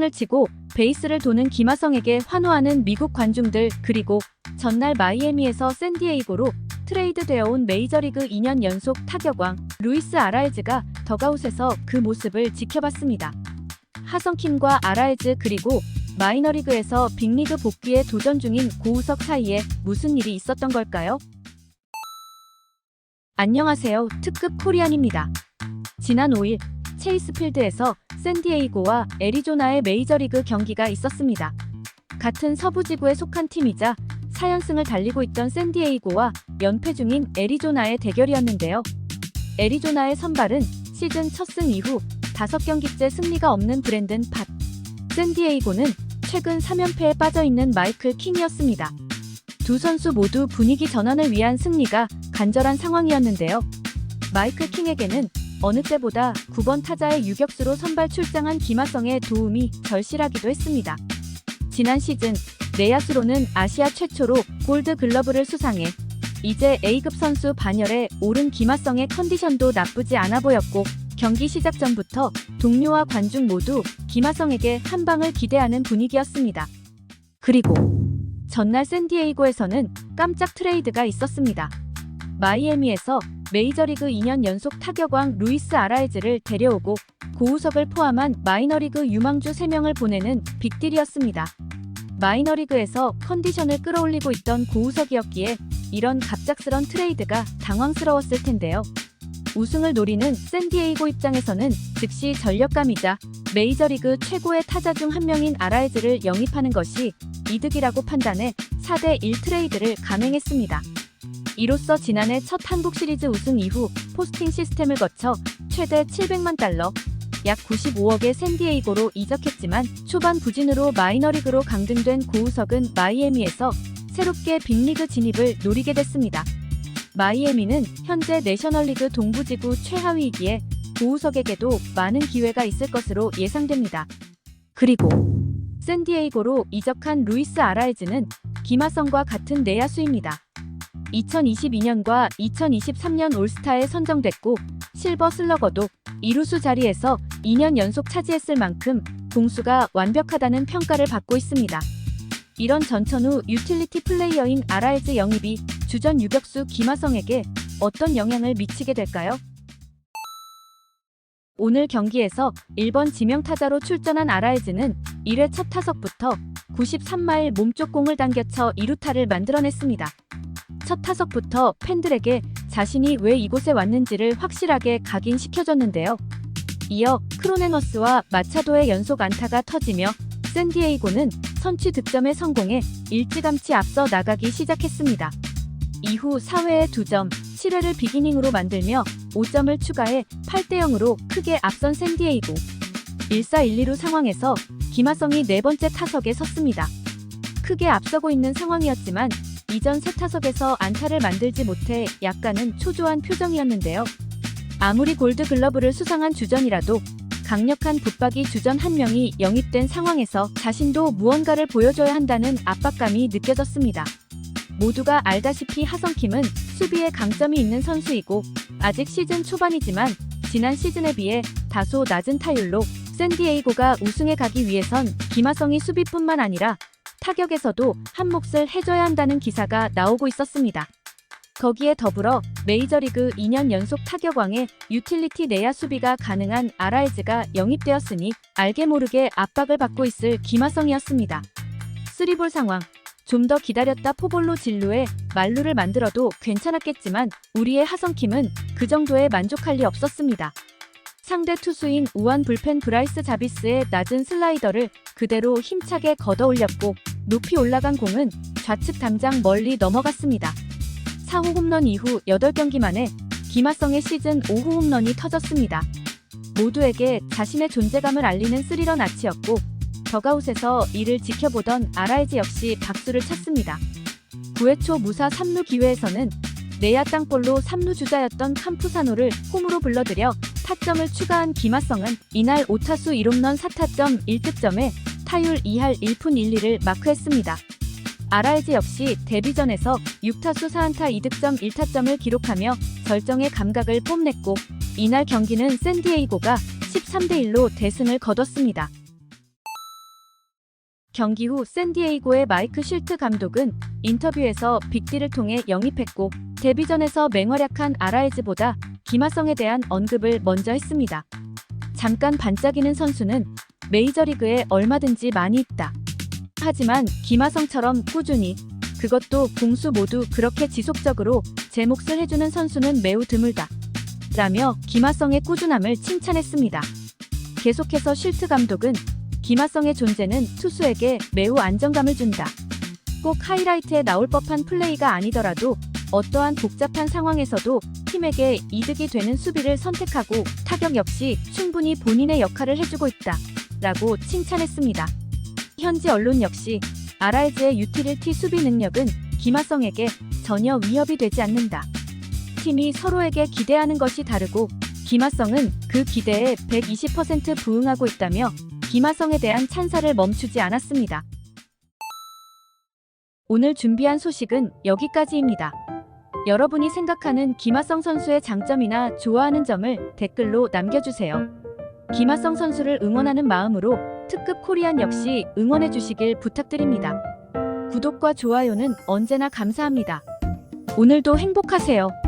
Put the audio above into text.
홈런을 치고 베이스를 도는 김하성에게 환호하는 미국 관중들, 그리고 전날 마이애미에서 샌디에이고로 트레이드되어 온 메이저리그 2년 연속 타격왕 루이스 아라에즈가 더가웃에서 그 모습을 지켜봤습니다. 하성킴과 아라에즈, 그리고 마이너리그에서 빅리그 복귀에 도전 중인 고우석 사이에 무슨 일이 있었던 걸까요? 안녕하세요. 특급 코리안입니다. 지난 5일 체이스 필드에서 샌디에이고와 애리조나의 메이저리그 경기가 있었습니다. 같은 서부지구에 속한 팀이자 4연승을 달리고 있던 샌디에이고와 연패 중인 애리조나의 대결이었는데요. 애리조나의 선발은 시즌 첫 승 이후 5경기째 승리가 없는 브랜든 팟. 샌디에이고는 최근 3연패에 빠져있는 마이클 킹이었습니다. 두 선수 모두 분위기 전환을 위한 승리가 간절한 상황이었는데요. 마이클 킹에게는 어느 때보다 9번 타자의 유격수로 선발 출장한 김하성의 도움이 절실하기도 했습니다. 지난 시즌 내야수로는 아시아 최초로 골드 글러브를 수상해 이제 A급 선수 반열에 오른 김하성의 컨디션도 나쁘지 않아 보였고, 경기 시작 전부터 동료와 관중 모두 김하성에게 한 방을 기대하는 분위기였습니다. 그리고 전날 샌디에이고에서는 깜짝 트레이드가 있었습니다. 마이애미에서 메이저리그 2년 연속 타격왕 루이스 아라에즈를 데려오고 고우석을 포함한 마이너리그 유망주 3명을 보내는 빅딜이었습니다. 마이너리그에서 컨디션을 끌어올리고 있던 고우석이었기에 이런 갑작스런 트레이드가 당황스러웠을 텐데요. 우승을 노리는 샌디에이고 입장에서는 즉시 전력감이자 메이저리그 최고의 타자 중 한 명인 아라에즈를 영입하는 것이 이득이라고 판단해 4대1 트레이드를 감행했습니다. 이로써 지난해 첫 한국 시리즈 우승 이후 포스팅 시스템을 거쳐 최대 $700만, 약 95억의 샌디에이고로 이적했지만 초반 부진으로 마이너리그로 강등된 고우석은 마이애미에서 새롭게 빅리그 진입을 노리게 됐습니다. 마이애미는 현재 내셔널리그 동부지구 최하위이기에 고우석에게도 많은 기회가 있을 것으로 예상됩니다. 그리고 샌디에이고로 이적한 루이스 아라에즈는 김하성과 같은 내야수입니다. 2022년과 2023년 올스타에 선정됐고 실버 슬러거도 이루수 자리에서 2년 연속 차지했을 만큼 공수가 완벽하다는 평가를 받고 있습니다. 이런 전천후 유틸리티 플레이어인 아라에즈 영입이 주전 유격수 김하성에게 어떤 영향을 미치게 될까요? 오늘 경기에서 1번 지명타자로 출전한 아라에즈는 1회 첫 타석부터 93마일 몸쪽 공을 당겨 쳐 2루타를 만들어냈습니다. 첫 타석부터 팬들에게 자신이 왜 이곳에 왔는지를 확실하게 각인시켜줬는데요. 이어 크로네너스와 마차도의 연속 안타가 터지며 샌디에이고는 선취 득점에 성공해 일찌감치 앞서 나가기 시작했습니다. 이후 4회에 2점, 7회를 비기닝으로 만들며 5점을 추가해 8대0으로 크게 앞선 샌디에이고. 1-4-1-2루 상황에서 김하성이 네 번째 타석에 섰습니다. 크게 앞서고 있는 상황이었지만 이전 세 타석에서 안타를 만들지 못해 약간은 초조한 표정이었는데요. 아무리 골드 글러브를 수상한 주전이라도 강력한 붙박이 주전 한 명이 영입된 상황에서 자신도 무언가를 보여줘야 한다는 압박감이 느껴졌습니다. 모두가 알다시피 하성킴은 수비에 강점이 있는 선수이고 아직 시즌 초반이지만 지난 시즌에 비해 다소 낮은 타율로 샌디에이고가 우승에 가기 위해선 김하성이 수비뿐만 아니라 타격에서도 한 몫을 해줘야 한다는 기사가 나오고 있었습니다. 거기에 더불어 메이저리그 2년 연속 타격왕의 유틸리티 내야 수비가 가능한 아라에즈가 영입되었으니 알게 모르게 압박을 받고 있을 김하성이었습니다. 3볼 상황. 좀 더 기다렸다 포볼로 진루에 만루를 만들어도 괜찮았겠지만 우리의 하성킴은 그 정도에 만족할 리 없었습니다. 상대 투수인 우완 불펜 브라이스 자비스의 낮은 슬라이더를 그대로 힘차게 걷어올렸고 높이 올라간 공은 좌측 담장 멀리 넘어갔습니다. 4호 홈런 이후 8경기 만에 김하성의 시즌 5호 홈런이 터졌습니다. 모두에게 자신의 존재감을 알리는 스리런 아치였고 더가웃에서 이를 지켜보던 아라에즈 역시 박수를 찼습니다. 9회 초 무사 3루 기회에서는 내야 땅볼로 3루 주자였던 캄푸사노를 홈으로 불러들여 타점을 추가한 김하성은 이날 5타수 1홈런 4타점 1득점에 타율 2할 1푼 1리를 마크했습니다. 아라에즈 역시 데뷔전에서 6타수 4안타 2득점 1타점을 기록하며 절정의 감각을 뽐냈고 이날 경기는 샌디에이고가 13대1로 대승을 거뒀습니다. 경기 후 샌디에이고의 마이크 쉴트 감독은 인터뷰에서 빅딜을 통해 영입했고 데뷔전에서 맹활약한 아라에즈보다 김하성에 대한 언급을 먼저 했습니다. 잠깐 반짝이는 선수는 메이저리그에 얼마든지 많이 있다. 하지만 김하성처럼 꾸준히, 그것도 공수 모두 그렇게 지속적으로 제 몫을 해주는 선수는 매우 드물다. 라며 김하성의 꾸준함을 칭찬했습니다. 계속해서 쉴트 감독은 김하성의 존재는 투수에게 매우 안정감을 준다. 꼭 하이라이트에 나올 법한 플레이가 아니더라도 어떠한 복잡한 상황에서도 팀에게 이득이 되는 수비를 선택하고 타격 역시 충분히 본인의 역할을 해주고 있다. 라고 칭찬했습니다. 현지 언론 역시 아라에즈의 유틸리티 수비 능력은 김하성에게 전혀 위협이 되지 않는다. 팀이 서로에게 기대하는 것이 다르고 김하성은 그 기대에 120% 부응하고 있다며 김하성에 대한 찬사를 멈추지 않았습니다. 오늘 준비한 소식은 여기까지입니다. 여러분이 생각하는 김하성 선수의 장점이나 좋아하는 점을 댓글로 남겨주세요. 김하성 선수를 응원하는 마음으로 특급 코리안 역시 응원해 주시길 부탁드립니다. 구독과 좋아요는 언제나 감사합니다. 오늘도 행복하세요.